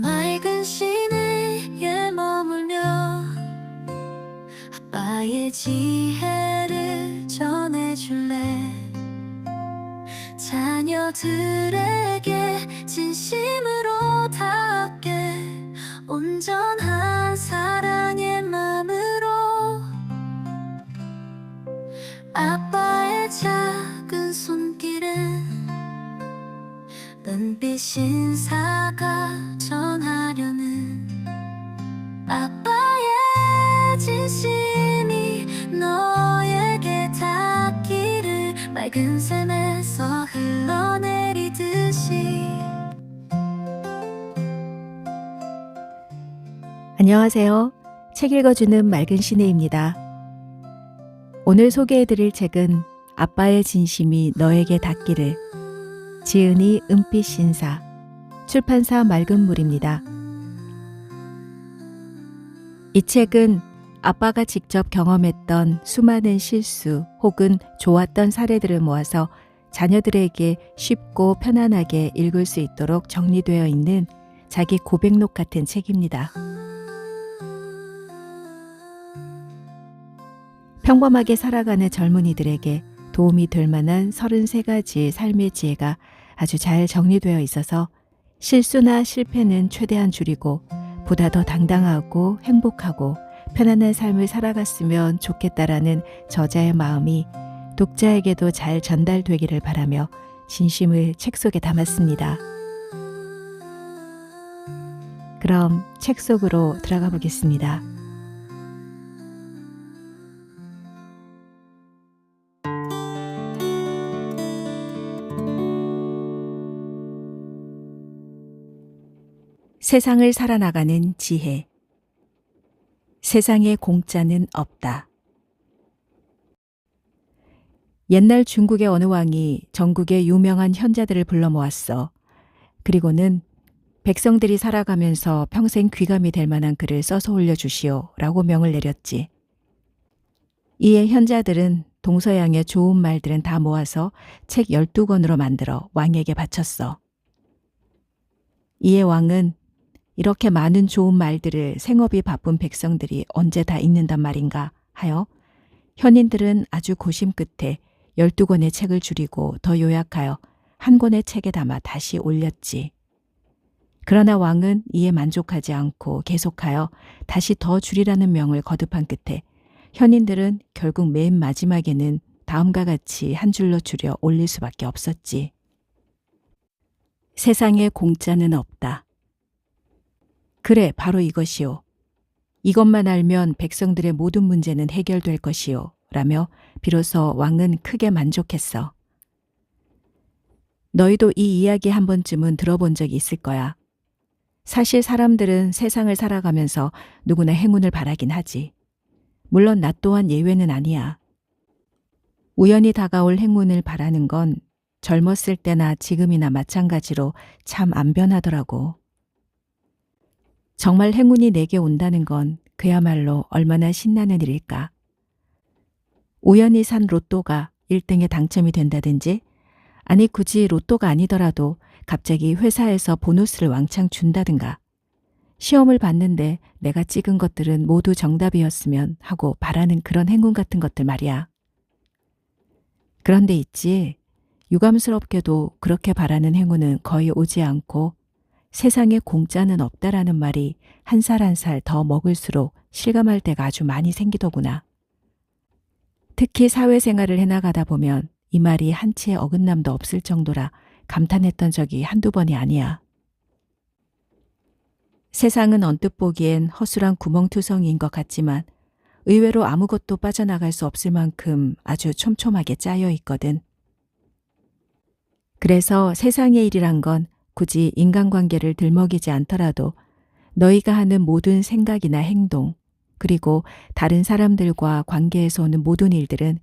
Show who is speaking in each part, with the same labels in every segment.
Speaker 1: 맑은 시내에 머물며 아빠의 지혜를 전해줄래. 자녀들에게 진심으로 답게 온전한 사랑의 마음으로 아빠의 작은 손길은 은빛 신사가 전하려는 아빠의 진심이 너에게 닿기를 맑은 샘에서 흘러내리듯이.
Speaker 2: 안녕하세요. 책 읽어주는 맑은 시네입니다. 오늘 소개해드릴 책은 아빠의 진심이 너에게 닿기를, 지은이 은빛 신사, 출판사 맑은물입니다. 이 책은 아빠가 직접 경험했던 수많은 실수 혹은 좋았던 사례들을 모아서 자녀들에게 쉽고 편안하게 읽을 수 있도록 정리되어 있는 자기 고백록 같은 책입니다. 평범하게 살아가는 젊은이들에게 도움이 될 만한 33가지 삶의 지혜가 아주 잘 정리되어 있어서 실수나 실패는 최대한 줄이고 보다 더 당당하고 행복하고 편안한 삶을 살아갔으면 좋겠다라는 저자의 마음이 독자에게도 잘 전달되기를 바라며 진심을 책 속에 담았습니다. 그럼 책 속으로 들어가 보겠습니다. 세상을 살아나가는 지혜. 세상에 공짜는 없다. 옛날 중국의 어느 왕이 전국의 유명한 현자들을 불러 모았어. 그리고는 백성들이 살아가면서 평생 귀감이 될 만한 글을 써서 올려주시오 라고 명을 내렸지. 이에 현자들은 동서양의 좋은 말들은 다 모아서 책 12권으로 만들어 왕에게 바쳤어. 이에 왕은 이렇게 많은 좋은 말들을 생업이 바쁜 백성들이 언제 다 읽는단 말인가 하여 현인들은 아주 고심 끝에 12권의 책을 줄이고 더 요약하여 한 권의 책에 담아 다시 올렸지. 그러나 왕은 이에 만족하지 않고 계속하여 다시 더 줄이라는 명을 거듭한 끝에 현인들은 결국 맨 마지막에는 다음과 같이 한 줄로 줄여 올릴 수밖에 없었지. 세상에 공짜는 없다. 그래, 바로 이것이오. 이것만 알면 백성들의 모든 문제는 해결될 것이오. 라며 비로소 왕은 크게 만족했어. 너희도 이 이야기 한 번쯤은 들어본 적이 있을 거야. 사실 사람들은 세상을 살아가면서 누구나 행운을 바라긴 하지. 물론 나 또한 예외는 아니야. 우연히 다가올 행운을 바라는 건 젊었을 때나 지금이나 마찬가지로 참 안 변하더라고. 정말 행운이 내게 온다는 건 그야말로 얼마나 신나는 일일까. 우연히 산 로또가 1등에 당첨이 된다든지, 아니 굳이 로또가 아니더라도 갑자기 회사에서 보너스를 왕창 준다든가, 시험을 봤는데 내가 찍은 것들은 모두 정답이었으면 하고 바라는 그런 행운 같은 것들 말이야. 그런데 있지, 유감스럽게도 그렇게 바라는 행운은 거의 오지 않고 세상에 공짜는 없다라는 말이 한 살 한 살 더 먹을수록 실감할 때가 아주 많이 생기더구나. 특히 사회생활을 해나가다 보면 이 말이 한치의 어긋남도 없을 정도라 감탄했던 적이 한두 번이 아니야. 세상은 언뜻 보기엔 허술한 구멍투성이인 것 같지만 의외로 아무것도 빠져나갈 수 없을 만큼 아주 촘촘하게 짜여 있거든. 그래서 세상의 일이란 건 굳이 인간관계를 들먹이지 않더라도 너희가 하는 모든 생각이나 행동, 그리고 다른 사람들과 관계에서 오는 모든 일들은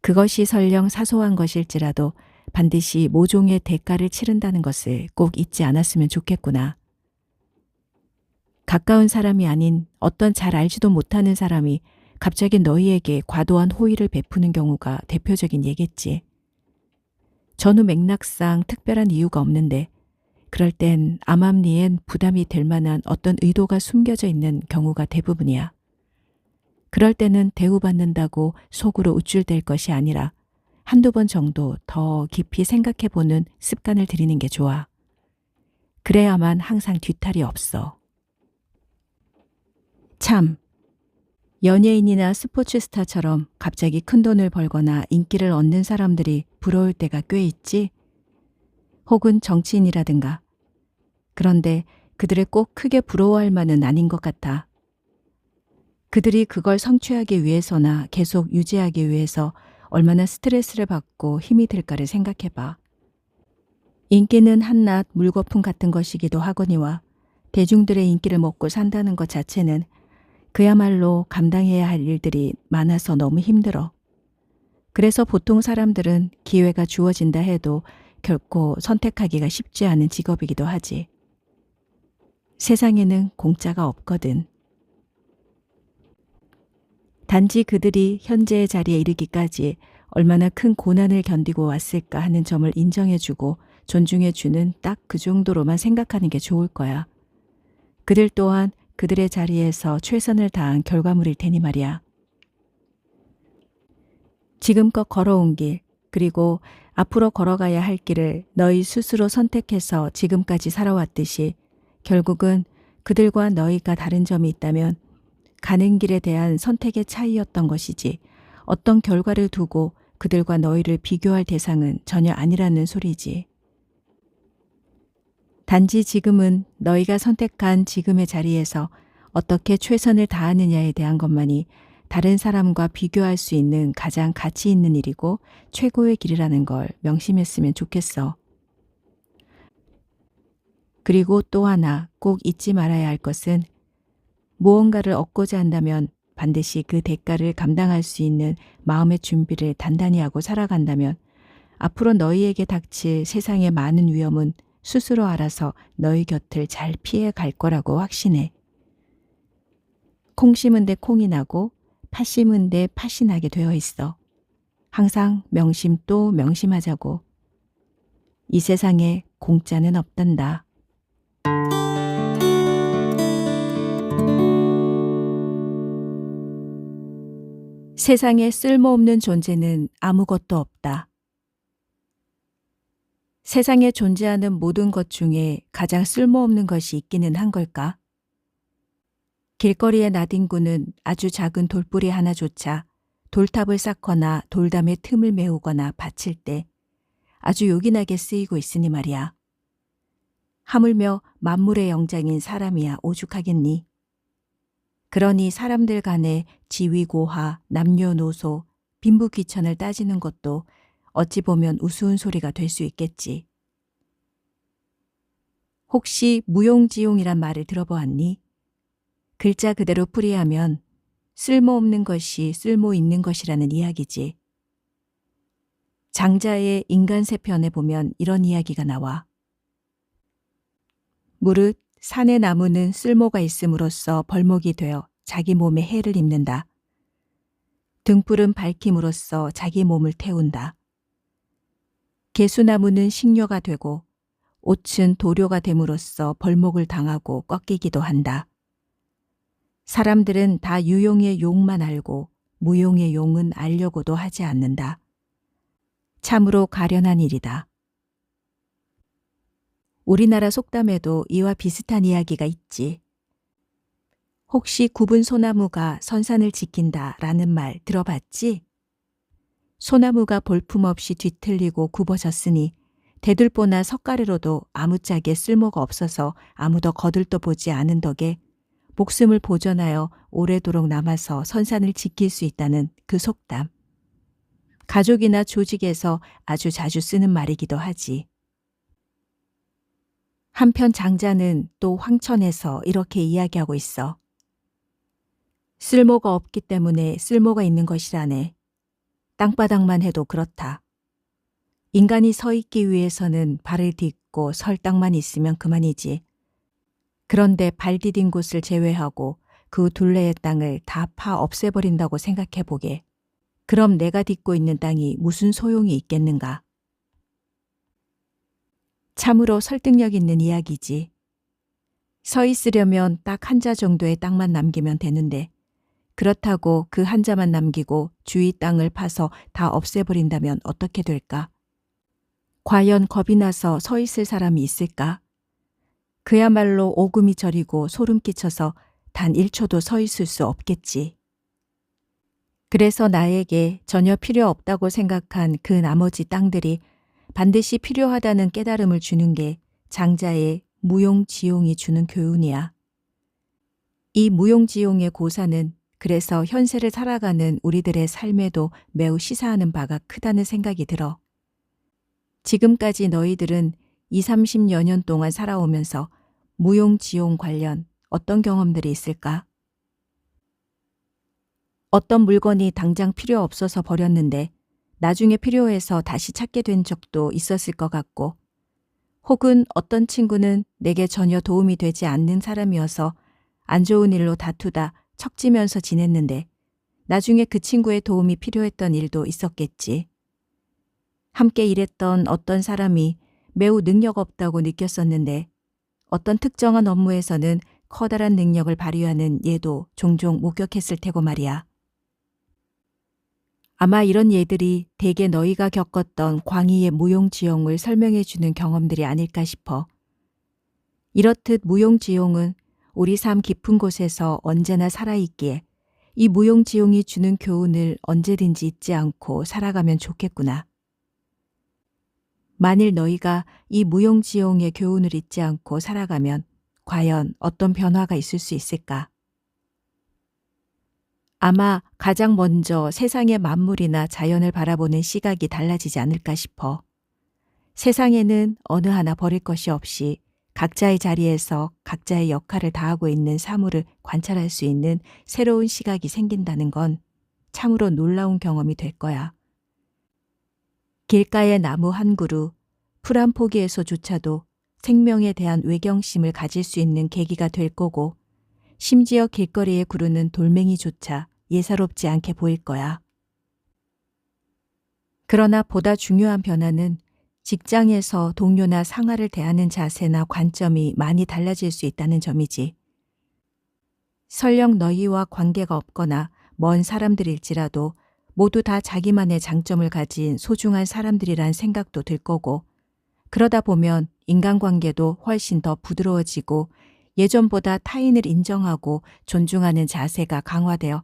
Speaker 2: 그것이 설령 사소한 것일지라도 반드시 모종의 대가를 치른다는 것을 꼭 잊지 않았으면 좋겠구나. 가까운 사람이 아닌 어떤 잘 알지도 못하는 사람이 갑자기 너희에게 과도한 호의를 베푸는 경우가 대표적인 예겠지. 전후 맥락상 특별한 이유가 없는데 그럴 땐 암암리엔 부담이 될 만한 어떤 의도가 숨겨져 있는 경우가 대부분이야. 그럴 때는 대우받는다고 속으로 우쭐댈 것이 아니라 한두 번 정도 더 깊이 생각해보는 습관을 들이는 게 좋아. 그래야만 항상 뒤탈이 없어. 참, 연예인이나 스포츠 스타처럼 갑자기 큰 돈을 벌거나 인기를 얻는 사람들이 부러울 때가 꽤 있지? 혹은 정치인이라든가. 그런데 그들을 꼭 크게 부러워할 만은 아닌 것 같아. 그들이 그걸 성취하기 위해서나 계속 유지하기 위해서 얼마나 스트레스를 받고 힘이 들까를 생각해봐. 인기는 한낱 물거품 같은 것이기도 하거니와 대중들의 인기를 먹고 산다는 것 자체는 그야말로 감당해야 할 일들이 많아서 너무 힘들어. 그래서 보통 사람들은 기회가 주어진다 해도 결코 선택하기가 쉽지 않은 직업이기도 하지. 세상에는 공짜가 없거든. 단지 그들이 현재의 자리에 이르기까지 얼마나 큰 고난을 견디고 왔을까 하는 점을 인정해주고 존중해주는 딱 그 정도로만 생각하는 게 좋을 거야. 그들 또한 그들의 자리에서 최선을 다한 결과물일 테니 말이야. 지금껏 걸어온 길, 그리고 앞으로 걸어가야 할 길을 너희 스스로 선택해서 지금까지 살아왔듯이 결국은 그들과 너희가 다른 점이 있다면 가는 길에 대한 선택의 차이였던 것이지 어떤 결과를 두고 그들과 너희를 비교할 대상은 전혀 아니라는 소리지. 단지 지금은 너희가 선택한 지금의 자리에서 어떻게 최선을 다하느냐에 대한 것만이 다른 사람과 비교할 수 있는 가장 가치 있는 일이고 최고의 길이라는 걸 명심했으면 좋겠어. 그리고 또 하나 꼭 잊지 말아야 할 것은 무언가를 얻고자 한다면 반드시 그 대가를 감당할 수 있는 마음의 준비를 단단히 하고 살아간다면 앞으로 너희에게 닥칠 세상의 많은 위험은 스스로 알아서 너희 곁을 잘 피해 갈 거라고 확신해. 콩 심은 데 콩이 나고 팥 심은 데 팥이 나게 되어 있어. 항상 명심 또 명심하자고. 이 세상에 공짜는 없단다. 세상에 쓸모없는 존재는 아무것도 없다. 세상에 존재하는 모든 것 중에 가장 쓸모없는 것이 있기는 한 걸까? 길거리의 나뒹구는 아주 작은 돌뿌리 하나조차 돌탑을 쌓거나 돌담에 틈을 메우거나 받칠 때 아주 요긴하게 쓰이고 있으니 말이야. 하물며 만물의 영장인 사람이야 오죽하겠니? 그러니 사람들 간의 지위고하, 남녀노소, 빈부귀천을 따지는 것도 어찌 보면 우스운 소리가 될 수 있겠지. 혹시 무용지용이란 말을 들어보았니? 글자 그대로 풀이하면 쓸모없는 것이 쓸모 있는 것이라는 이야기지. 장자의 인간세편에 보면 이런 이야기가 나와. 무릇 산의 나무는 쓸모가 있음으로써 벌목이 되어 자기 몸에 해를 입는다. 등불은 밝힘으로써 자기 몸을 태운다. 개수나무는 식료가 되고 옷은 도료가 됨으로써 벌목을 당하고 꺾이기도 한다. 사람들은 다 유용의 용만 알고 무용의 용은 알려고도 하지 않는다. 참으로 가련한 일이다. 우리나라 속담에도 이와 비슷한 이야기가 있지. 혹시 굽은 소나무가 선산을 지킨다라는 말 들어봤지? 소나무가 볼품없이 뒤틀리고 굽어졌으니 대들보나 석가래로도 아무짝에 쓸모가 없어서 아무도 거들떠 보지 않은 덕에 목숨을 보존하여 오래도록 남아서 선산을 지킬 수 있다는 그 속담. 가족이나 조직에서 아주 자주 쓰는 말이기도 하지. 한편 장자는 또 황천에서 이렇게 이야기하고 있어. 쓸모가 없기 때문에 쓸모가 있는 것이라네. 땅바닥만 해도 그렇다. 인간이 서 있기 위해서는 발을 딛고 설 땅만 있으면 그만이지. 그런데 발 디딘 곳을 제외하고 그 둘레의 땅을 다 파 없애버린다고 생각해보게. 그럼 내가 딛고 있는 땅이 무슨 소용이 있겠는가? 참으로 설득력 있는 이야기지. 서 있으려면 딱 한 자 정도의 땅만 남기면 되는데 그렇다고 그 한 자만 남기고 주위 땅을 파서 다 없애버린다면 어떻게 될까? 과연 겁이 나서 서 있을 사람이 있을까? 그야말로 오금이 저리고 소름 끼쳐서 단 1초도 서 있을 수 없겠지. 그래서 나에게 전혀 필요 없다고 생각한 그 나머지 땅들이 반드시 필요하다는 깨달음을 주는 게 장자의 무용지용이 주는 교훈이야. 이 무용지용의 고사는 그래서 현세를 살아가는 우리들의 삶에도 매우 시사하는 바가 크다는 생각이 들어. 지금까지 너희들은 20, 30여 년 동안 살아오면서 무용지용 관련 어떤 경험들이 있을까? 어떤 물건이 당장 필요 없어서 버렸는데 나중에 필요해서 다시 찾게 된 적도 있었을 것 같고, 혹은 어떤 친구는 내게 전혀 도움이 되지 않는 사람이어서 안 좋은 일로 다투다 척지면서 지냈는데 나중에 그 친구의 도움이 필요했던 일도 있었겠지. 함께 일했던 어떤 사람이 매우 능력 없다고 느꼈었는데 어떤 특정한 업무에서는 커다란 능력을 발휘하는 예도 종종 목격했을 테고 말이야. 아마 이런 예들이 대개 너희가 겪었던 광희의 무용지용을 설명해 주는 경험들이 아닐까 싶어. 이렇듯 무용지용은 우리 삶 깊은 곳에서 언제나 살아있기에 이 무용지용이 주는 교훈을 언제든지 잊지 않고 살아가면 좋겠구나. 만일 너희가 이 무용지용의 교훈을 잊지 않고 살아가면 과연 어떤 변화가 있을 수 있을까? 아마 가장 먼저 세상의 만물이나 자연을 바라보는 시각이 달라지지 않을까 싶어. 세상에는 어느 하나 버릴 것이 없이 각자의 자리에서 각자의 역할을 다하고 있는 사물을 관찰할 수 있는 새로운 시각이 생긴다는 건 참으로 놀라운 경험이 될 거야. 길가의 나무 한 그루, 풀 한 포기에서조차도 생명에 대한 외경심을 가질 수 있는 계기가 될 거고, 심지어 길거리에 구르는 돌멩이조차 예사롭지 않게 보일 거야. 그러나 보다 중요한 변화는 직장에서 동료나 상하를 대하는 자세나 관점이 많이 달라질 수 있다는 점이지. 설령 너희와 관계가 없거나 먼 사람들일지라도 모두 다 자기만의 장점을 가진 소중한 사람들이란 생각도 들 거고, 그러다 보면 인간관계도 훨씬 더 부드러워지고 예전보다 타인을 인정하고 존중하는 자세가 강화되어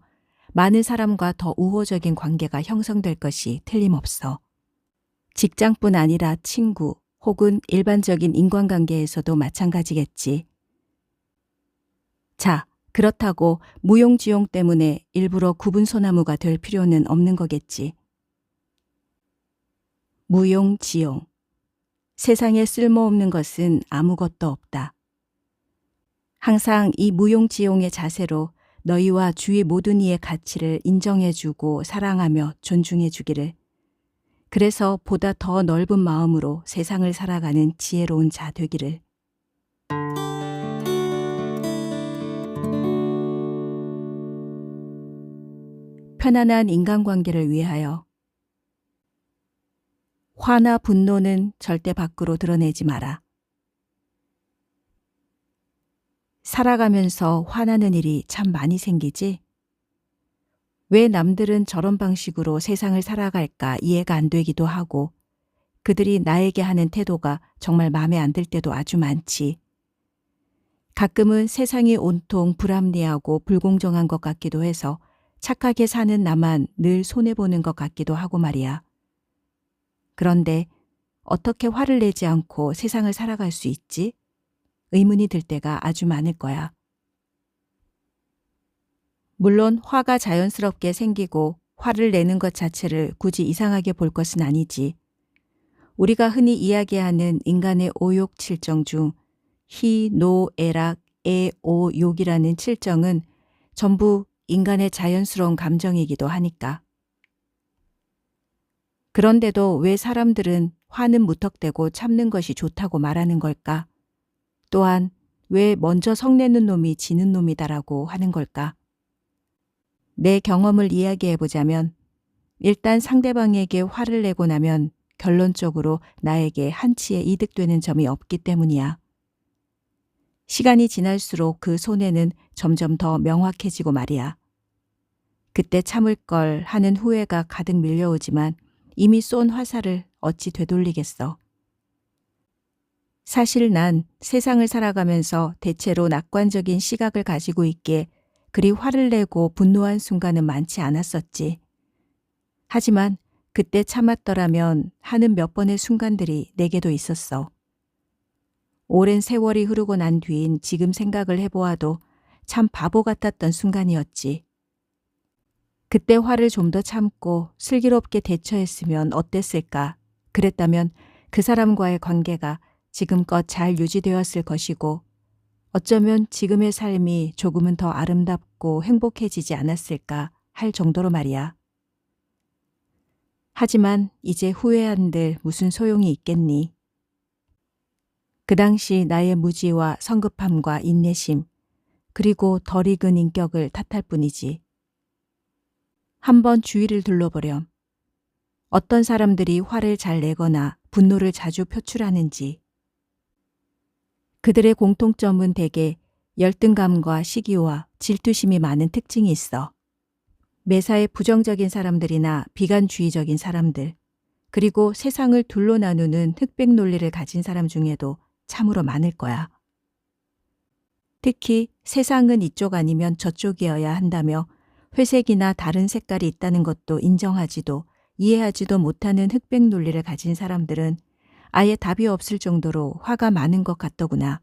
Speaker 2: 많은 사람과 더 우호적인 관계가 형성될 것이 틀림없어. 직장뿐 아니라 친구 혹은 일반적인 인간관계에서도 마찬가지겠지. 자, 그렇다고 무용지용 때문에 일부러 구분소나무가 될 필요는 없는 거겠지. 무용지용. 세상에 쓸모없는 것은 아무것도 없다. 항상 이 무용지용의 자세로 너희와 주위 모든 이의 가치를 인정해주고 사랑하며 존중해주기를. 그래서 보다 더 넓은 마음으로 세상을 살아가는 지혜로운 자 되기를. 편안한 인간관계를 위하여. 화나 분노는 절대 밖으로 드러내지 마라. 살아가면서 화나는 일이 참 많이 생기지? 왜 남들은 저런 방식으로 세상을 살아갈까 이해가 안 되기도 하고, 그들이 나에게 하는 태도가 정말 마음에 안 들 때도 아주 많지. 가끔은 세상이 온통 불합리하고 불공정한 것 같기도 해서 착하게 사는 나만 늘 손해보는 것 같기도 하고 말이야. 그런데 어떻게 화를 내지 않고 세상을 살아갈 수 있지? 의문이 들 때가 아주 많을 거야. 물론 화가 자연스럽게 생기고 화를 내는 것 자체를 굳이 이상하게 볼 것은 아니지. 우리가 흔히 이야기하는 인간의 오욕 7정 중 희, 노, 애락, 애, 오, 욕이라는 7정은 전부 인간의 자연스러운 감정이기도 하니까. 그런데도 왜 사람들은 화는 무턱대고 참는 것이 좋다고 말하는 걸까? 또한 왜 먼저 성내는 놈이 지는 놈이다라고 하는 걸까? 내 경험을 이야기해 보자면 일단 상대방에게 화를 내고 나면 결론적으로 나에게 한치의 이득되는 점이 없기 때문이야. 시간이 지날수록 그 손해는 점점 더 명확해지고 말이야. 그때 참을 걸 하는 후회가 가득 밀려오지만 이미 쏜 화살을 어찌 되돌리겠어. 사실 난 세상을 살아가면서 대체로 낙관적인 시각을 가지고 있기에 그리 화를 내고 분노한 순간은 많지 않았었지. 하지만 그때 참았더라면 하는 몇 번의 순간들이 내게도 있었어. 오랜 세월이 흐르고 난 뒤인 지금 생각을 해보아도 참 바보 같았던 순간이었지. 그때 화를 좀 더 참고 슬기롭게 대처했으면 어땠을까? 그랬다면 그 사람과의 관계가 지금껏 잘 유지되었을 것이고 어쩌면 지금의 삶이 조금은 더 아름답고 행복해지지 않았을까 할 정도로 말이야. 하지만 이제 후회한들 무슨 소용이 있겠니? 그 당시 나의 무지와 성급함과 인내심, 그리고 덜 익은 인격을 탓할 뿐이지. 한번 주위를 둘러보렴. 어떤 사람들이 화를 잘 내거나 분노를 자주 표출하는지. 그들의 공통점은 대개 열등감과 시기와 질투심이 많은 특징이 있어. 매사에 부정적인 사람들이나 비관주의적인 사람들, 그리고 세상을 둘로 나누는 흑백 논리를 가진 사람 중에도 참으로 많을 거야. 특히 세상은 이쪽 아니면 저쪽이어야 한다며 회색이나 다른 색깔이 있다는 것도 인정하지도 이해하지도 못하는 흑백 논리를 가진 사람들은 아예 답이 없을 정도로 화가 많은 것 같더구나.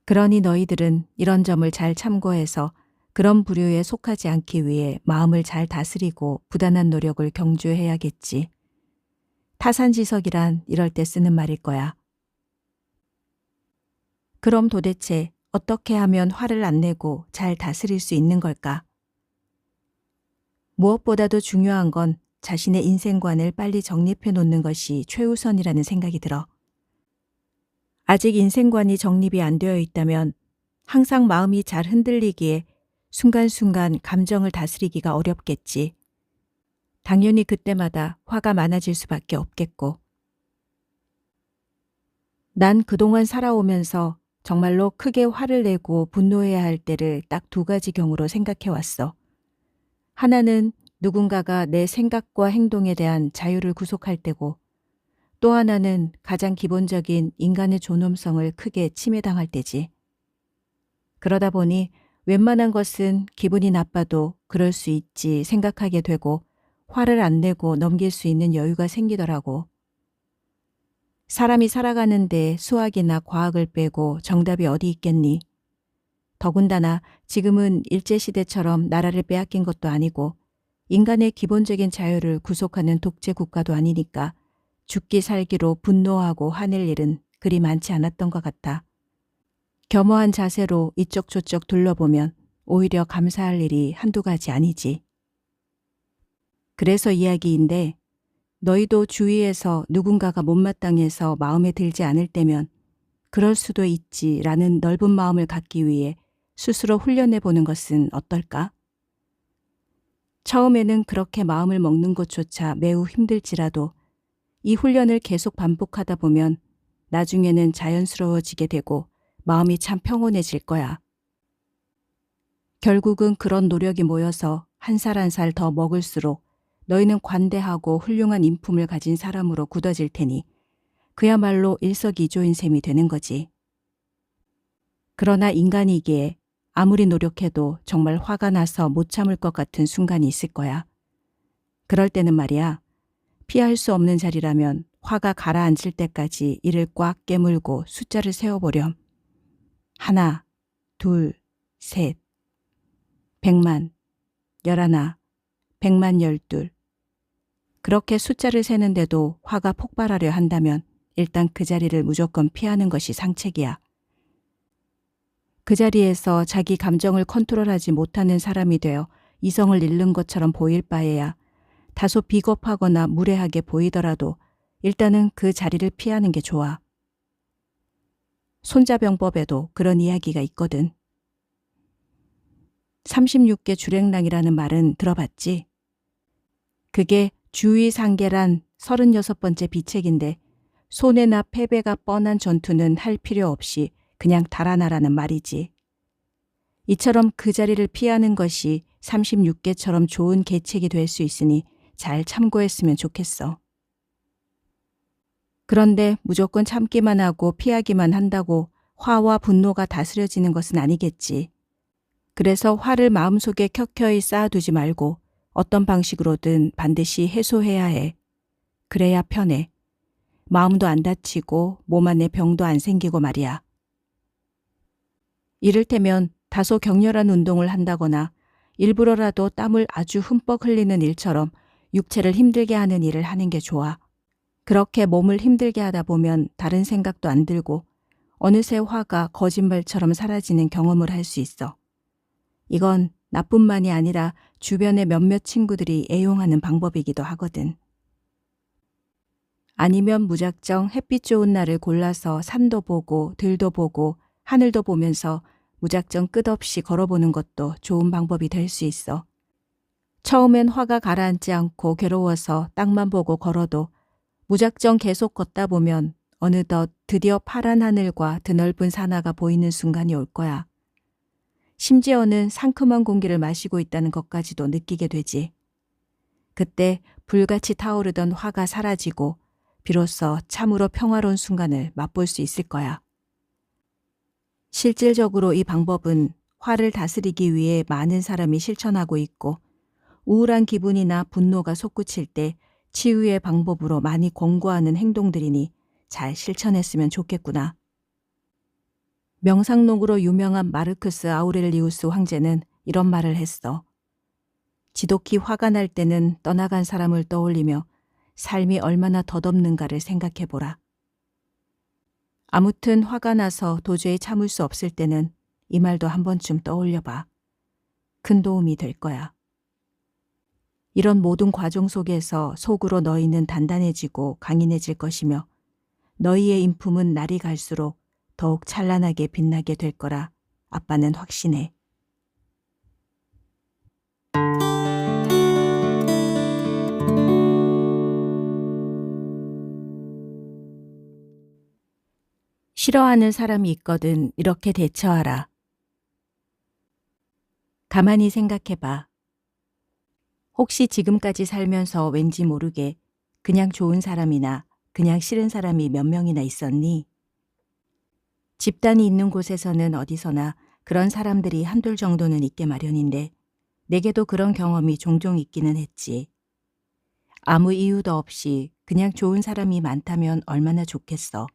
Speaker 2: 그러니 너희들은 이런 점을 잘 참고해서 그런 부류에 속하지 않기 위해 마음을 잘 다스리고 부단한 노력을 경주해야겠지. 타산지석이란 이럴 때 쓰는 말일 거야. 그럼 도대체 어떻게 하면 화를 안 내고 잘 다스릴 수 있는 걸까? 무엇보다도 중요한 건 자신의 인생관을 빨리 정립해 놓는 것이 최우선이라는 생각이 들어. 아직 인생관이 정립이 안 되어 있다면 항상 마음이 잘 흔들리기에 순간순간 감정을 다스리기가 어렵겠지. 당연히 그때마다 화가 많아질 수밖에 없겠고. 난 그동안 살아오면서 정말로 크게 화를 내고 분노해야 할 때를 딱 두 가지 경우로 생각해 왔어. 하나는 누군가가 내 생각과 행동에 대한 자유를 구속할 때고, 또 하나는 가장 기본적인 인간의 존엄성을 크게 침해당할 때지. 그러다 보니 웬만한 것은 기분이 나빠도 그럴 수 있지 생각하게 되고 화를 안 내고 넘길 수 있는 여유가 생기더라고. 사람이 살아가는데 수학이나 과학을 빼고 정답이 어디 있겠니? 더군다나 지금은 일제시대처럼 나라를 빼앗긴 것도 아니고 인간의 기본적인 자유를 구속하는 독재 국가도 아니니까 죽기 살기로 분노하고 화낼 일은 그리 많지 않았던 것 같아. 겸허한 자세로 이쪽 저쪽 둘러보면 오히려 감사할 일이 한두 가지 아니지. 그래서 이야기인데 너희도 주위에서 누군가가 못마땅해서 마음에 들지 않을 때면 그럴 수도 있지라는 넓은 마음을 갖기 위해 스스로 훈련해 보는 것은 어떨까? 처음에는 그렇게 마음을 먹는 것조차 매우 힘들지라도 이 훈련을 계속 반복하다 보면 나중에는 자연스러워지게 되고 마음이 참 평온해질 거야. 결국은 그런 노력이 모여서 한 살 한 살 더 먹을수록 너희는 관대하고 훌륭한 인품을 가진 사람으로 굳어질 테니 그야말로 일석이조인 셈이 되는 거지. 그러나 인간이기에 아무리 노력해도 정말 화가 나서 못 참을 것 같은 순간이 있을 거야. 그럴 때는 말이야, 피할 수 없는 자리라면 화가 가라앉을 때까지 이를 꽉 깨물고 숫자를 세어보렴. 1, 2, 3, 100만, 11, 100만 12. 그렇게 숫자를 세는데도 화가 폭발하려 한다면 일단 그 자리를 무조건 피하는 것이 상책이야. 그 자리에서 자기 감정을 컨트롤하지 못하는 사람이 되어 이성을 잃는 것처럼 보일 바에야 다소 비겁하거나 무례하게 보이더라도 일단은 그 자리를 피하는 게 좋아. 손자병법에도 그런 이야기가 있거든. 36개 주랭랑이라는 말은 들어봤지? 그게 주의상계란 36번째 비책인데 손해나 패배가 뻔한 전투는 할 필요 없이 그냥 달아나라는 말이지. 이처럼 그 자리를 피하는 것이 36개처럼 좋은 계책이 될 수 있으니 잘 참고했으면 좋겠어. 그런데 무조건 참기만 하고 피하기만 한다고 화와 분노가 다스려지는 것은 아니겠지. 그래서 화를 마음속에 켜켜이 쌓아두지 말고 어떤 방식으로든 반드시 해소해야 해. 그래야 편해. 마음도 안 다치고 몸 안에 병도 안 생기고 말이야. 이를테면 다소 격렬한 운동을 한다거나 일부러라도 땀을 아주 흠뻑 흘리는 일처럼 육체를 힘들게 하는 일을 하는 게 좋아. 그렇게 몸을 힘들게 하다 보면 다른 생각도 안 들고 어느새 화가 거짓말처럼 사라지는 경험을 할 수 있어. 이건 나뿐만이 아니라 주변의 몇몇 친구들이 애용하는 방법이기도 하거든. 아니면 무작정 햇빛 좋은 날을 골라서 산도 보고 들도 보고 하늘도 보면서 무작정 끝없이 걸어보는 것도 좋은 방법이 될 수 있어. 처음엔 화가 가라앉지 않고 괴로워서 땅만 보고 걸어도 무작정 계속 걷다 보면 어느덧 드디어 파란 하늘과 드넓은 산하가 보이는 순간이 올 거야. 심지어는 상큼한 공기를 마시고 있다는 것까지도 느끼게 되지. 그때 불같이 타오르던 화가 사라지고 비로소 참으로 평화로운 순간을 맛볼 수 있을 거야. 실질적으로 이 방법은 화를 다스리기 위해 많은 사람이 실천하고 있고 우울한 기분이나 분노가 솟구칠 때 치유의 방법으로 많이 권고하는 행동들이니 잘 실천했으면 좋겠구나. 명상록으로 유명한 마르크스 아우렐리우스 황제는 이런 말을 했어. 지독히 화가 날 때는 떠나간 사람을 떠올리며 삶이 얼마나 덧없는가를 생각해보라. 아무튼 화가 나서 도저히 참을 수 없을 때는 이 말도 한 번쯤 떠올려봐. 큰 도움이 될 거야. 이런 모든 과정 속에서 속으로 너희는 단단해지고 강인해질 것이며 너희의 인품은 날이 갈수록 더욱 찬란하게 빛나게 될 거라 아빠는 확신해. 싫어하는 사람이 있거든 이렇게 대처하라. 가만히 생각해봐. 혹시 지금까지 살면서 왠지 모르게 그냥 좋은 사람이나 그냥 싫은 사람이 몇 명이나 있었니? 집단이 있는 곳에서는 어디서나 그런 사람들이 한둘 정도는 있게 마련인데 내게도 그런 경험이 종종 있기는 했지. 아무 이유도 없이 그냥 좋은 사람이 많다면 얼마나 좋겠어.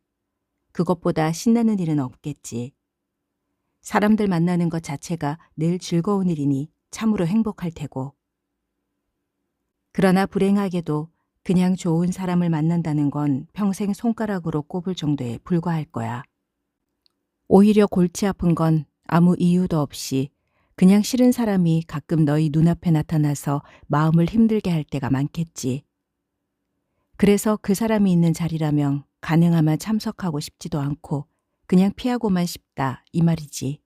Speaker 2: 그것보다 신나는 일은 없겠지. 사람들 만나는 것 자체가 늘 즐거운 일이니 참으로 행복할 테고. 그러나 불행하게도 그냥 좋은 사람을 만난다는 건 평생 손가락으로 꼽을 정도에 불과할 거야. 오히려 골치 아픈 건 아무 이유도 없이 그냥 싫은 사람이 가끔 너희 눈앞에 나타나서 마음을 힘들게 할 때가 많겠지. 그래서 그 사람이 있는 자리라면 가능하면 참석하고 싶지도 않고 그냥 피하고만 싶다 이 말이지.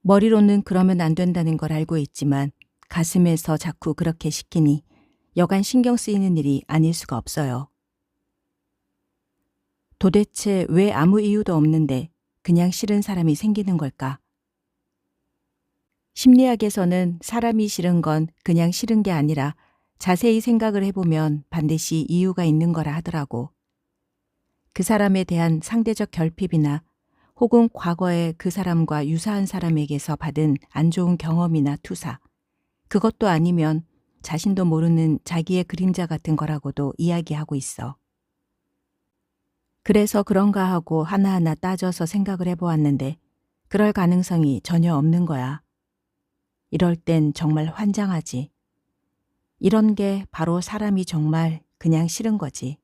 Speaker 2: 머리로는 그러면 안 된다는 걸 알고 있지만 가슴에서 자꾸 그렇게 시키니 여간 신경 쓰이는 일이 아닐 수가 없어요. 도대체 왜 아무 이유도 없는데 그냥 싫은 사람이 생기는 걸까? 심리학에서는 사람이 싫은 건 그냥 싫은 게 아니라 자세히 생각을 해보면 반드시 이유가 있는 거라 하더라고. 그 사람에 대한 상대적 결핍이나 혹은 과거에 그 사람과 유사한 사람에게서 받은 안 좋은 경험이나 투사, 그것도 아니면 자신도 모르는 자기의 그림자 같은 거라고도 이야기하고 있어. 그래서 그런가 하고 하나하나 따져서 생각을 해보았는데 그럴 가능성이 전혀 없는 거야. 이럴 땐 정말 환장하지. 이런 게 바로 사람이 정말 그냥 싫은 거지.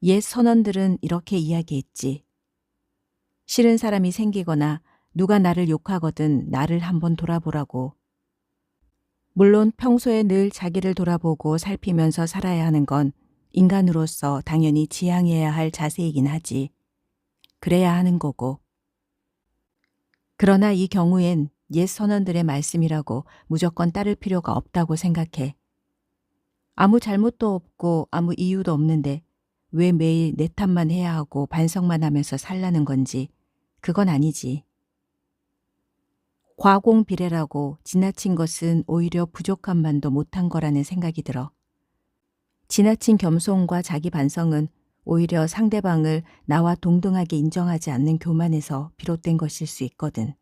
Speaker 2: 옛 선원들은 이렇게 이야기했지. 싫은 사람이 생기거나 누가 나를 욕하거든 나를 한번 돌아보라고. 물론 평소에 늘 자기를 돌아보고 살피면서 살아야 하는 건 인간으로서 당연히 지향해야 할 자세이긴 하지. 그래야 하는 거고. 그러나 이 경우엔 옛 선원들의 말씀이라고 무조건 따를 필요가 없다고 생각해. 아무 잘못도 없고 아무 이유도 없는데 왜 매일 내 탓만 해야 하고 반성만 하면서 살라는 건지 그건 아니지. 과공비례라고 지나친 것은 오히려 부족함만도 못한 거라는 생각이 들어. 지나친 겸손과 자기 반성은 오히려 상대방을 나와 동등하게 인정하지 않는 교만에서 비롯된 것일 수 있거든.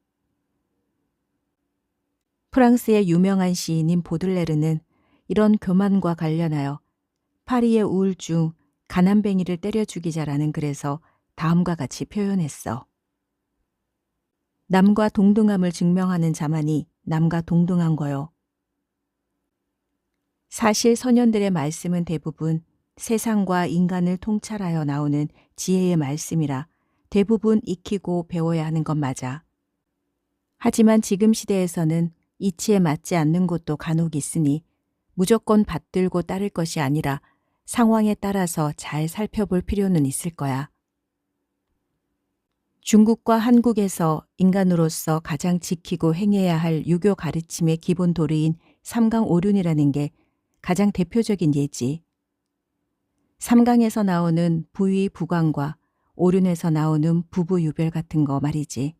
Speaker 2: 프랑스의 유명한 시인인 보들레르는 이런 교만과 관련하여 파리의 우울증 가난뱅이를 때려 죽이자라는 글에서 다음과 같이 표현했어. 남과 동등함을 증명하는 자만이 남과 동등한 거요. 사실 선현들의 말씀은 대부분 세상과 인간을 통찰하여 나오는 지혜의 말씀이라 대부분 익히고 배워야 하는 건 맞아. 하지만 지금 시대에서는 이치에 맞지 않는 곳도 간혹 있으니 무조건 받들고 따를 것이 아니라 상황에 따라서 잘 살펴볼 필요는 있을 거야. 중국과 한국에서 인간으로서 가장 지키고 행해야 할 유교 가르침의 기본 도리인 삼강오륜이라는 게 가장 대표적인 예지. 삼강에서 나오는 부위 부강과 오륜에서 나오는 부부유별 같은 거 말이지.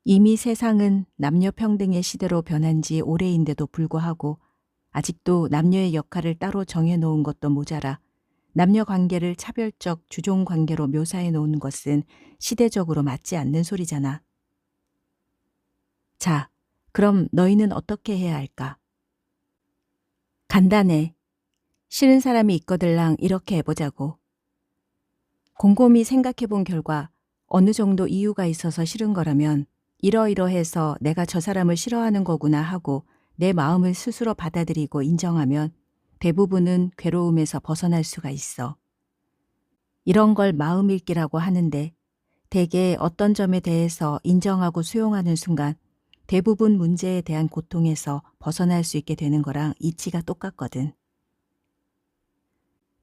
Speaker 2: 이미 세상은 남녀 평등의 시대로 변한 지 오래인데도 불구하고 아직도 남녀의 역할을 따로 정해놓은 것도 모자라 남녀 관계를 차별적 주종 관계로 묘사해 놓은 것은 시대적으로 맞지 않는 소리잖아. 자, 그럼 너희는 어떻게 해야 할까? 간단해. 싫은 사람이 있거들랑 이렇게 해보자고. 곰곰이 생각해 본 결과 어느 정도 이유가 있어서 싫은 거라면 이러이러해서 내가 저 사람을 싫어하는 거구나 하고 내 마음을 스스로 받아들이고 인정하면 대부분은 괴로움에서 벗어날 수가 있어. 이런 걸 마음 읽기라고 하는데 대개 어떤 점에 대해서 인정하고 수용하는 순간 대부분 문제에 대한 고통에서 벗어날 수 있게 되는 거랑 이치가 똑같거든.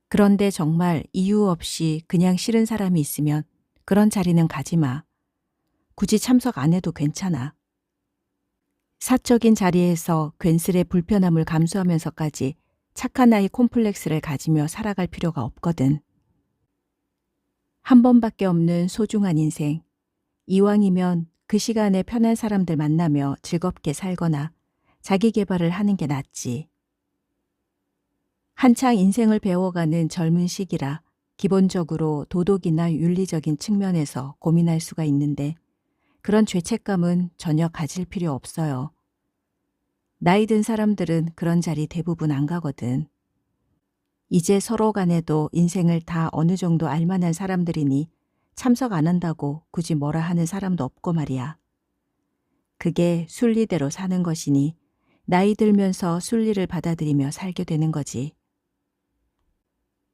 Speaker 2: 그런데 정말 이유 없이 그냥 싫은 사람이 있으면 그런 자리는 가지 마. 굳이 참석 안 해도 괜찮아. 사적인 자리에서 괜스레 불편함을 감수하면서까지 착한 아이 콤플렉스를 가지며 살아갈 필요가 없거든. 한 번밖에 없는 소중한 인생. 이왕이면 그 시간에 편한 사람들 만나며 즐겁게 살거나 자기 개발을 하는 게 낫지. 한창 인생을 배워가는 젊은 시기라 기본적으로 도덕이나 윤리적인 측면에서 고민할 수가 있는데 그런 죄책감은 전혀 가질 필요 없어요. 나이 든 사람들은 그런 자리 대부분 안 가거든. 이제 서로 간에도 인생을 다 어느 정도 알만한 사람들이니 참석 안 한다고 굳이 뭐라 하는 사람도 없고 말이야. 그게 순리대로 사는 것이니 나이 들면서 순리를 받아들이며 살게 되는 거지.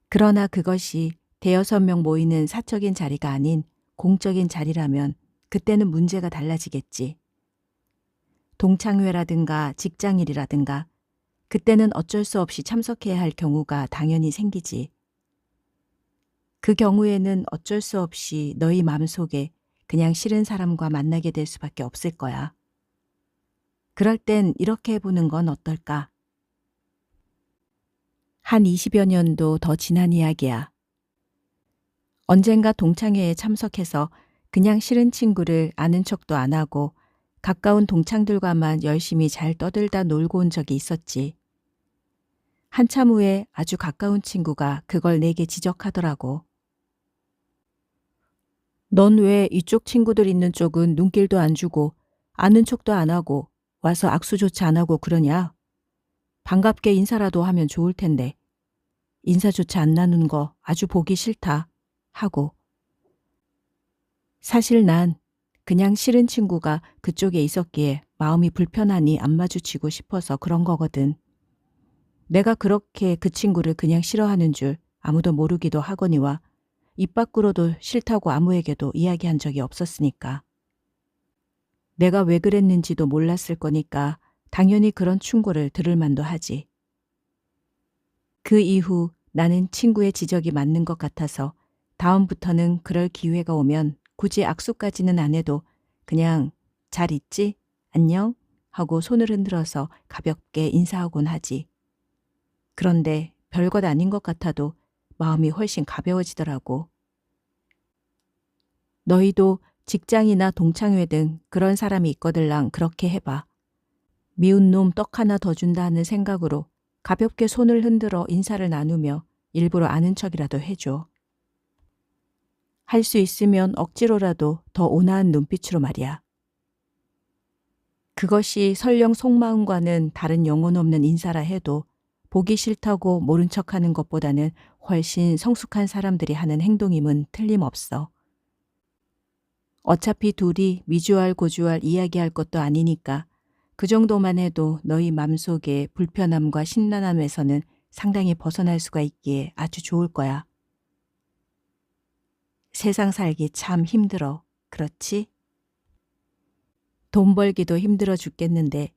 Speaker 2: 그러나 그것이 대여섯 명 모이는 사적인 자리가 아닌 공적인 자리라면 그때는 문제가 달라지겠지. 동창회라든가 직장일이라든가 그때는 어쩔 수 없이 참석해야 할 경우가 당연히 생기지. 그 경우에는 어쩔 수 없이 너희 마음속에 그냥 싫은 사람과 만나게 될 수밖에 없을 거야. 그럴 땐 이렇게 해보는 건 어떨까? 한 20여 년도 더 지난 이야기야. 언젠가 동창회에 참석해서 그냥 싫은 친구를 아는 척도 안 하고 가까운 동창들과만 열심히 잘 떠들다 놀고 온 적이 있었지. 한참 후에 아주 가까운 친구가 그걸 내게 지적하더라고. 넌 왜 이쪽 친구들 있는 쪽은 눈길도 안 주고 아는 척도 안 하고 와서 악수조차 안 하고 그러냐? 반갑게 인사라도 하면 좋을 텐데. 인사조차 안 나눈 거 아주 보기 싫다. 하고. 사실 난 그냥 싫은 친구가 그쪽에 있었기에 마음이 불편하니 안 마주치고 싶어서 그런 거거든. 내가 그렇게 그 친구를 그냥 싫어하는 줄 아무도 모르기도 하거니와 입 밖으로도 싫다고 아무에게도 이야기한 적이 없었으니까. 내가 왜 그랬는지도 몰랐을 거니까 당연히 그런 충고를 들을 만도 하지. 그 이후 나는 친구의 지적이 맞는 것 같아서 다음부터는 그럴 기회가 오면 굳이 악수까지는 안 해도 그냥 잘 있지? 안녕? 하고 손을 흔들어서 가볍게 인사하곤 하지. 그런데 별것 아닌 것 같아도 마음이 훨씬 가벼워지더라고. 너희도 직장이나 동창회 등 그런 사람이 있거들랑 그렇게 해봐. 미운 놈 떡 하나 더 준다 하는 생각으로 가볍게 손을 흔들어 인사를 나누며 일부러 아는 척이라도 해줘. 할 수 있으면 억지로라도 더 온화한 눈빛으로 말이야. 그것이 설령 속마음과는 다른 영혼 없는 인사라 해도 보기 싫다고 모른 척하는 것보다는 훨씬 성숙한 사람들이 하는 행동임은 틀림없어. 어차피 둘이 미주알 고주알 이야기할 것도 아니니까 그 정도만 해도 너희 맘속의 불편함과 심란함에서는 상당히 벗어날 수가 있기에 아주 좋을 거야. 세상 살기 참 힘들어. 그렇지? 돈 벌기도 힘들어 죽겠는데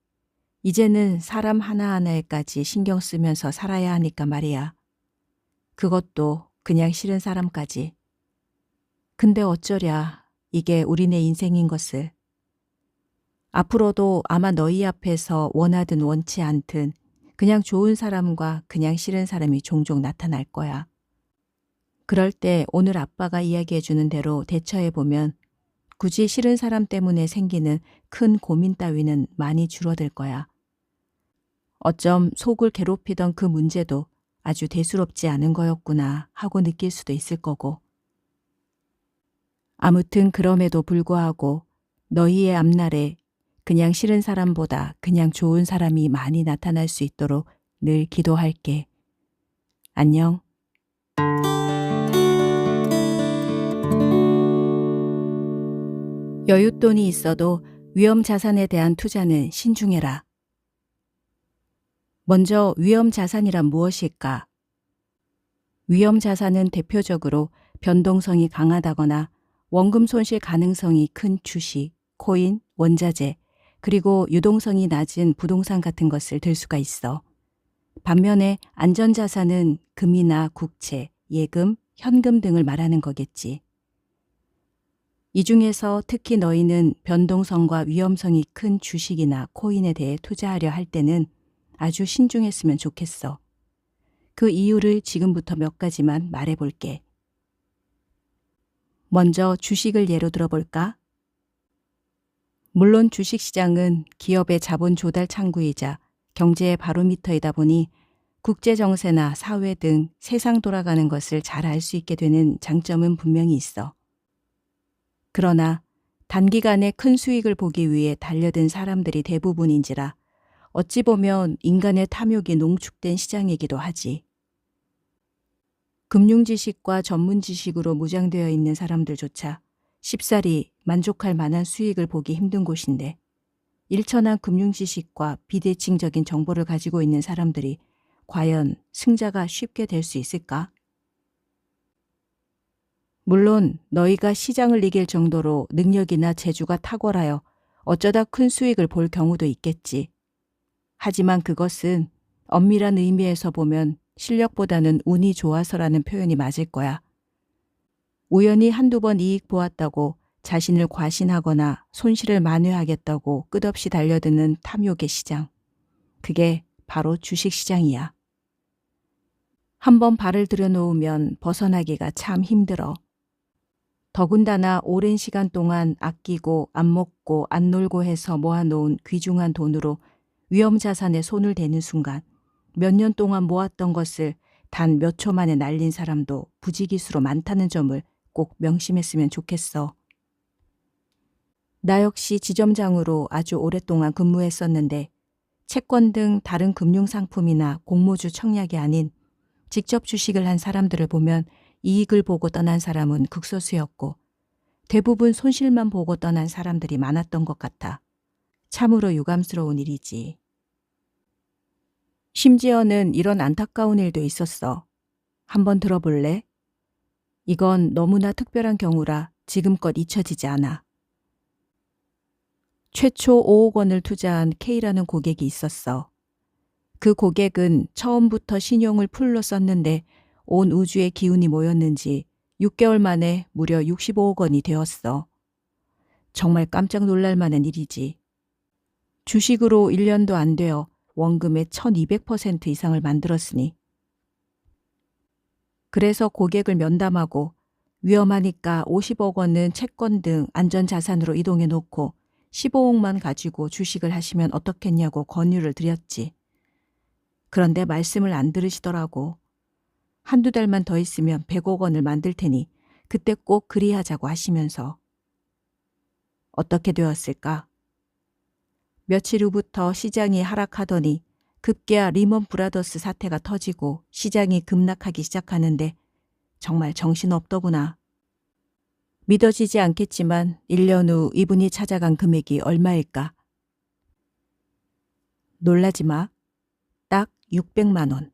Speaker 2: 이제는 사람 하나하나에까지 신경 쓰면서 살아야 하니까 말이야. 그것도 그냥 싫은 사람까지. 근데 어쩌랴. 이게 우리네 인생인 것을. 앞으로도 아마 너희 앞에서 원하든 원치 않든 그냥 좋은 사람과 그냥 싫은 사람이 종종 나타날 거야. 그럴 때 오늘 아빠가 이야기해주는 대로 대처해보면 굳이 싫은 사람 때문에 생기는 큰 고민 따위는 많이 줄어들 거야. 어쩜 속을 괴롭히던 그 문제도 아주 대수롭지 않은 거였구나 하고 느낄 수도 있을 거고. 아무튼 그럼에도 불구하고 너희의 앞날에 그냥 싫은 사람보다 그냥 좋은 사람이 많이 나타날 수 있도록 늘 기도할게. 안녕. 여윳돈이 있어도 위험 자산에 대한 투자는 신중해라. 먼저 위험 자산이란 무엇일까? 위험 자산은 대표적으로 변동성이 강하다거나 원금 손실 가능성이 큰 주식, 코인, 원자재, 그리고 유동성이 낮은 부동산 같은 것을 들 수가 있어. 반면에 안전자산은 금이나 국채, 예금, 현금 등을 말하는 거겠지. 이 중에서 특히 너희는 변동성과 위험성이 큰 주식이나 코인에 대해 투자하려 할 때는 아주 신중했으면 좋겠어. 그 이유를 지금부터 몇 가지만 말해볼게. 먼저 주식을 예로 들어볼까? 물론 주식시장은 기업의 자본 조달 창구이자 경제의 바로미터이다 보니 국제정세나 사회 등 세상 돌아가는 것을 잘 알 수 있게 되는 장점은 분명히 있어. 그러나 단기간에 큰 수익을 보기 위해 달려든 사람들이 대부분인지라 어찌 보면 인간의 탐욕이 농축된 시장이기도 하지. 금융 지식과 전문 지식으로 무장되어 있는 사람들조차 쉽사리 만족할 만한 수익을 보기 힘든 곳인데 일천한 금융 지식과 비대칭적인 정보를 가지고 있는 사람들이 과연 승자가 쉽게 될 수 있을까? 물론 너희가 시장을 이길 정도로 능력이나 재주가 탁월하여 어쩌다 큰 수익을 볼 경우도 있겠지. 하지만 그것은 엄밀한 의미에서 보면 실력보다는 운이 좋아서라는 표현이 맞을 거야. 우연히 한두 번 이익 보았다고 자신을 과신하거나 손실을 만회하겠다고 끝없이 달려드는 탐욕의 시장. 그게 바로 주식시장이야. 한번 발을 들여놓으면 벗어나기가 참 힘들어. 더군다나 오랜 시간 동안 아끼고 안 먹고 안 놀고 해서 모아놓은 귀중한 돈으로 위험자산에 손을 대는 순간 몇 년 동안 모았던 것을 단 몇 초 만에 날린 사람도 부지기수로 많다는 점을 꼭 명심했으면 좋겠어. 나 역시 지점장으로 아주 오랫동안 근무했었는데 채권 등 다른 금융상품이나 공모주 청약이 아닌 직접 주식을 한 사람들을 보면 이익을 보고 떠난 사람은 극소수였고 대부분 손실만 보고 떠난 사람들이 많았던 것 같아. 참으로 유감스러운 일이지. 심지어는 이런 안타까운 일도 있었어. 한번 들어볼래? 이건 너무나 특별한 경우라 지금껏 잊혀지지 않아. 최초 5억 원을 투자한 K라는 고객이 있었어. 그 고객은 처음부터 신용을 풀로 썼는데 온 우주의 기운이 모였는지 6개월 만에 무려 65억 원이 되었어. 정말 깜짝 놀랄 만한 일이지. 주식으로 1년도 안 되어 원금의 1200% 이상을 만들었으니. 그래서 고객을 면담하고 위험하니까 50억 원은 채권 등 안전자산으로 이동해 놓고 15억만 가지고 주식을 하시면 어떻겠냐고 권유를 드렸지. 그런데 말씀을 안 들으시더라고. 한두 달만 더 있으면 100억 원을 만들 테니 그때 꼭 그리하자고 하시면서. 어떻게 되었을까? 며칠 후부터 시장이 하락하더니 급기야 리먼 브라더스 사태가 터지고 시장이 급락하기 시작하는데 정말 정신없더구나. 믿어지지 않겠지만 1년 후 이분이 찾아간 금액이 얼마일까? 놀라지 마. 딱 600만 원.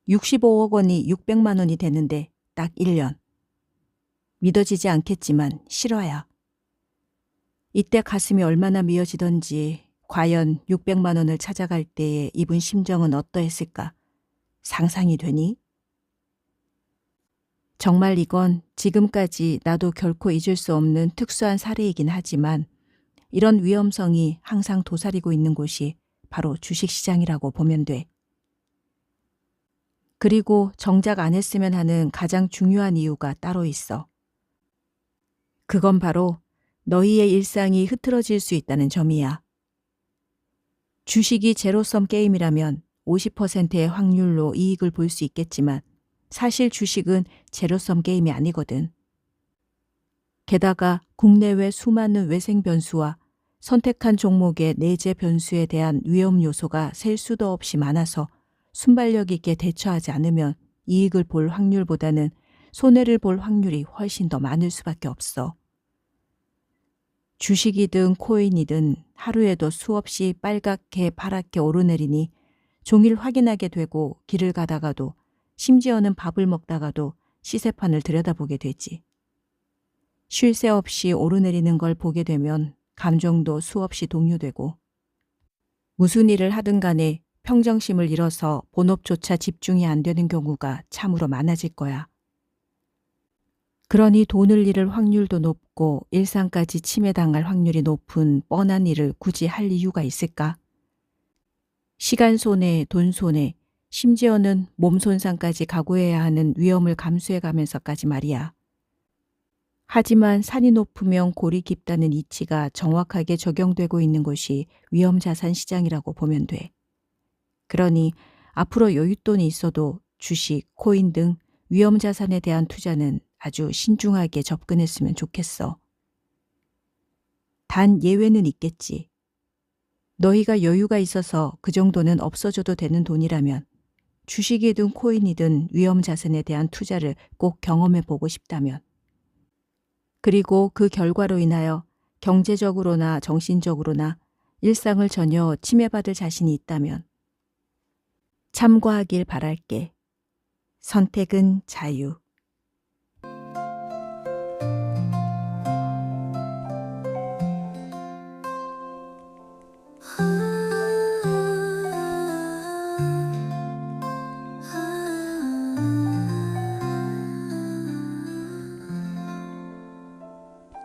Speaker 2: 65억 원이 600만 원이 되는데 딱 1년. 믿어지지 않겠지만 실화야. 이때 가슴이 얼마나 미어지던지 과연 600만 원을 찾아갈 때의 이분 심정은 어떠했을까? 상상이 되니? 정말 이건 지금까지 나도 결코 잊을 수 없는 특수한 사례이긴 하지만 이런 위험성이 항상 도사리고 있는 곳이 바로 주식시장이라고 보면 돼. 그리고 정작 안 했으면 하는 가장 중요한 이유가 따로 있어. 그건 바로 너희의 일상이 흐트러질 수 있다는 점이야. 주식이 제로섬 게임이라면 50%의 확률로 이익을 볼 수 있겠지만 사실 주식은 제로섬 게임이 아니거든. 게다가 국내외 수많은 외생 변수와 선택한 종목의 내재 변수에 대한 위험 요소가 셀 수도 없이 많아서 순발력 있게 대처하지 않으면 이익을 볼 확률보다는 손해를 볼 확률이 훨씬 더 많을 수밖에 없어. 주식이든 코인이든 하루에도 수없이 빨갛게 파랗게 오르내리니 종일 확인하게 되고 길을 가다가도 심지어는 밥을 먹다가도 시세판을 들여다보게 되지. 쉴 새 없이 오르내리는 걸 보게 되면 감정도 수없이 동요되고 무슨 일을 하든 간에 평정심을 잃어서 본업조차 집중이 안 되는 경우가 참으로 많아질 거야. 그러니 돈을 잃을 확률도 높고 일상까지 침해당할 확률이 높은 뻔한 일을 굳이 할 이유가 있을까? 시간 손해, 돈 손해, 심지어는 몸 손상까지 각오해야 하는 위험을 감수해가면서까지 말이야. 하지만 산이 높으면 골이 깊다는 이치가 정확하게 적용되고 있는 곳이 위험자산 시장이라고 보면 돼. 그러니 앞으로 여윳돈이 있어도 주식, 코인 등 위험자산에 대한 투자는 아주 신중하게 접근했으면 좋겠어. 단 예외는 있겠지. 너희가 여유가 있어서 그 정도는 없어져도 되는 돈이라면 주식이든 코인이든 위험자산에 대한 투자를 꼭 경험해 보고 싶다면 그리고 그 결과로 인하여 경제적으로나 정신적으로나 일상을 전혀 침해받을 자신이 있다면 참고하길 바랄게. 선택은 자유.